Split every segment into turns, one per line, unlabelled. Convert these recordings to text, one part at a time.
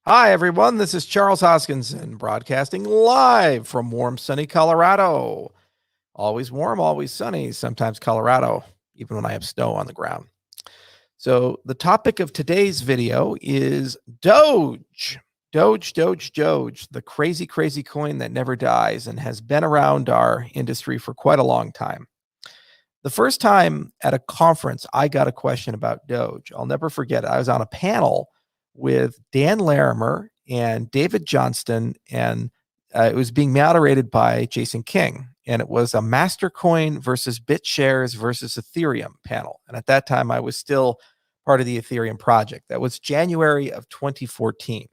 Hi, everyone. This is Charles Hoskinson broadcasting live from warm, sunny Colorado. Always warm, always sunny, sometimes Colorado, even when I have snow on the ground. So, the topic of today's video is Doge. Doge, the crazy, crazy coin that never dies and has been around our industry for quite a long time. The first time at a conference I got a question about Doge, I'll never forget it. I was on a panel with Dan Larimer and David Johnston, and it was being moderated by Jason King. And it was a Mastercoin versus BitShares versus Ethereum panel. And at that time, I was still part of the Ethereum project. That was January of 2014,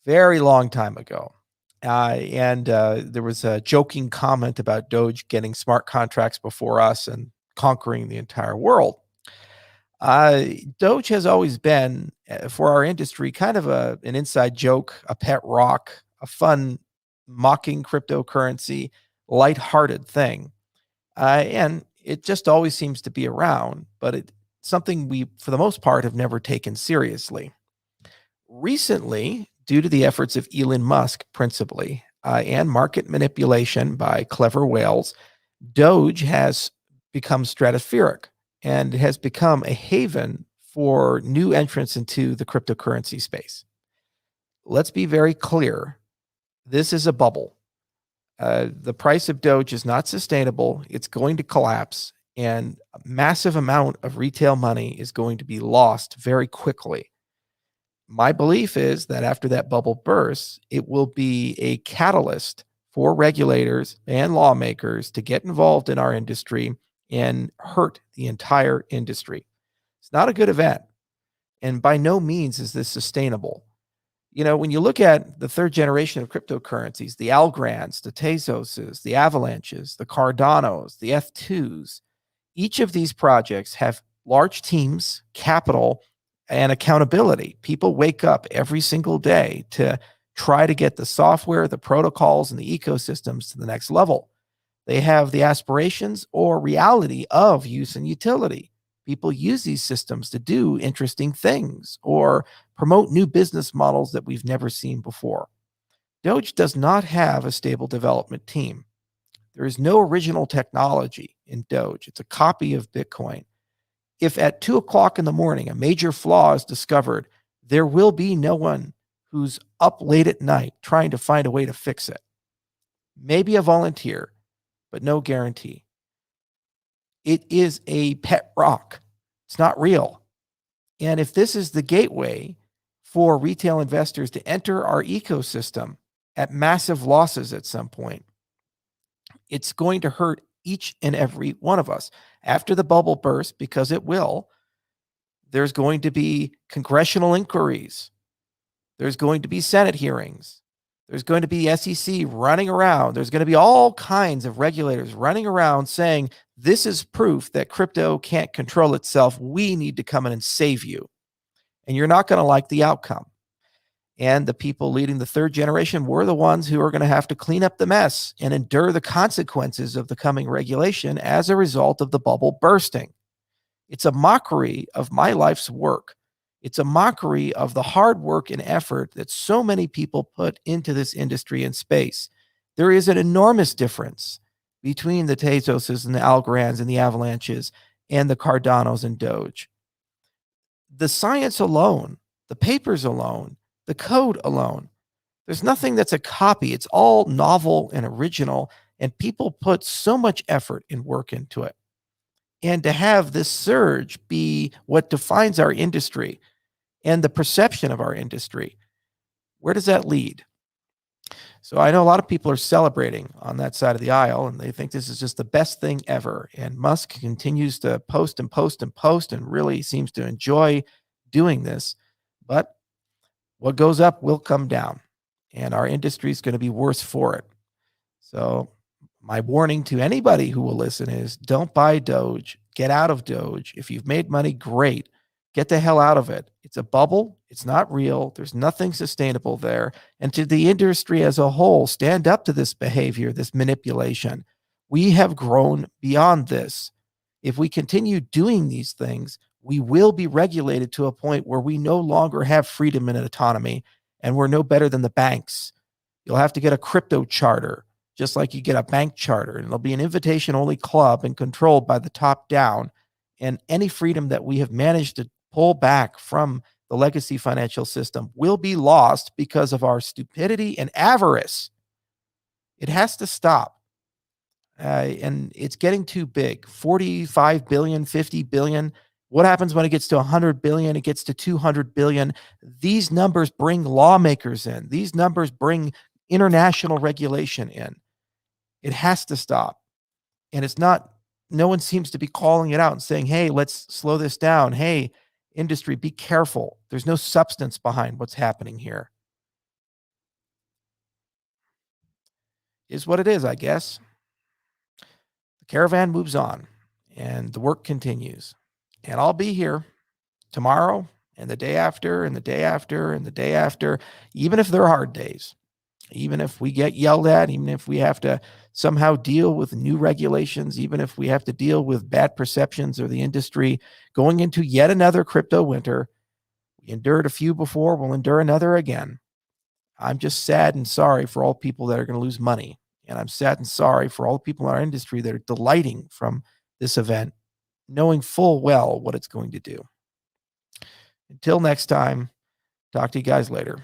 very long time ago. And there was a joking comment about Doge getting smart contracts before us and conquering the entire world. Doge has always been, for our industry, kind of an inside joke, a pet rock, a fun, mocking cryptocurrency, lighthearted thing. And it just always seems to be around, but it's something we, for the most part, have never taken seriously. Recently, due to the efforts of Elon Musk principally, and market manipulation by clever whales, Doge has become stratospheric and has become a haven for new entrants into the cryptocurrency space. Let's be very clear. This is a bubble. The price of Doge is not sustainable. It's going to collapse, and a massive amount of retail money is going to be lost very quickly. My belief is that after that bubble bursts, it will be a catalyst for regulators and lawmakers to get involved in our industry and hurt the entire industry. It's not a good event. And by no means is this sustainable. You know, when you look at the third generation of cryptocurrencies, the Algorand's, the Tezoses, the Avalanches, the Cardanos, the F2s, each of these projects have large teams, capital, and accountability. People wake up every single day to try to get the software, the protocols, and the ecosystems to the next level. They have the aspirations or reality of use and utility. People use these systems to do interesting things or promote new business models that we've never seen before. Doge does not have a stable development team. There is no original technology in Doge. It's a copy of Bitcoin. If at 2:00 in the morning a major flaw is discovered, there will be no one who's up late at night trying to find a way to fix it. Maybe a volunteer, but no guarantee. It is a pet rock. It's not real. And if this is the gateway for retail investors to enter our ecosystem at massive losses at some point, it's going to hurt each and every one of us. After the bubble bursts, because it will, there's going to be congressional inquiries. There's going to be Senate hearings. There's going to be SEC running around. There's going to be all kinds of regulators running around saying, this is proof that crypto can't control itself. We need to come in and save you. And you're not going to like the outcome. And the people leading the third generation were the ones who are going to have to clean up the mess and endure the consequences of the coming regulation as a result of the bubble bursting. It's a mockery of my life's work. It's a mockery of the hard work and effort that so many people put into this industry and space. There is an enormous difference between the Tezoses and the Algorand's and the Avalanches and the Cardanos and Doge. The science alone, the papers alone, the code alone, there's nothing that's a copy. It's all novel and original, and people put so much effort and work into it. And to have this surge be what defines our industry and the perception of our industry, where does that lead? So I know a lot of people are celebrating on that side of the aisle, and they think this is just the best thing ever. And Musk continues to post and post and post and really seems to enjoy doing this. But what goes up will come down, and our industry is going to be worse for it. So my warning to anybody who will listen is don't buy Doge. Get out of Doge. If you've made money, great. Get the hell out of it. It's a bubble. It's not real. There's nothing sustainable there. And to the industry as a whole, stand up to this behavior, this manipulation. We have grown beyond this. If we continue doing these things, we will be regulated to a point where we no longer have freedom and autonomy. And we're no better than the banks. You'll have to get a crypto charter, just like you get a bank charter. And it'll be an invitation only club and controlled by the top down. And any freedom that we have managed to pull back from the legacy financial system will be lost because of our stupidity and avarice. It has to stop. And it's getting too big. 45 billion, 50 billion. What happens when it gets to 100 billion? It gets to 200 billion. These numbers bring lawmakers in. These numbers bring international regulation in. It has to stop. And it's not, no one seems to be calling it out and saying, hey, let's slow this down. Hey, industry, be careful. There's no substance behind what's happening here. Is what it is, I guess. The caravan moves on and the work continues. And I'll be here tomorrow and the day after and the day after and the day after, even if they're hard days, even if we get yelled at, even if we have to somehow deal with new regulations, even if we have to deal with bad perceptions of the industry going into yet another crypto winter. We endured a few before, we'll endure another again. I'm just sad and sorry for all people that are going to lose money. And I'm sad and sorry for all the people in our industry that are delighting from this event, knowing full well what it's going to do. Until next time, talk to you guys later.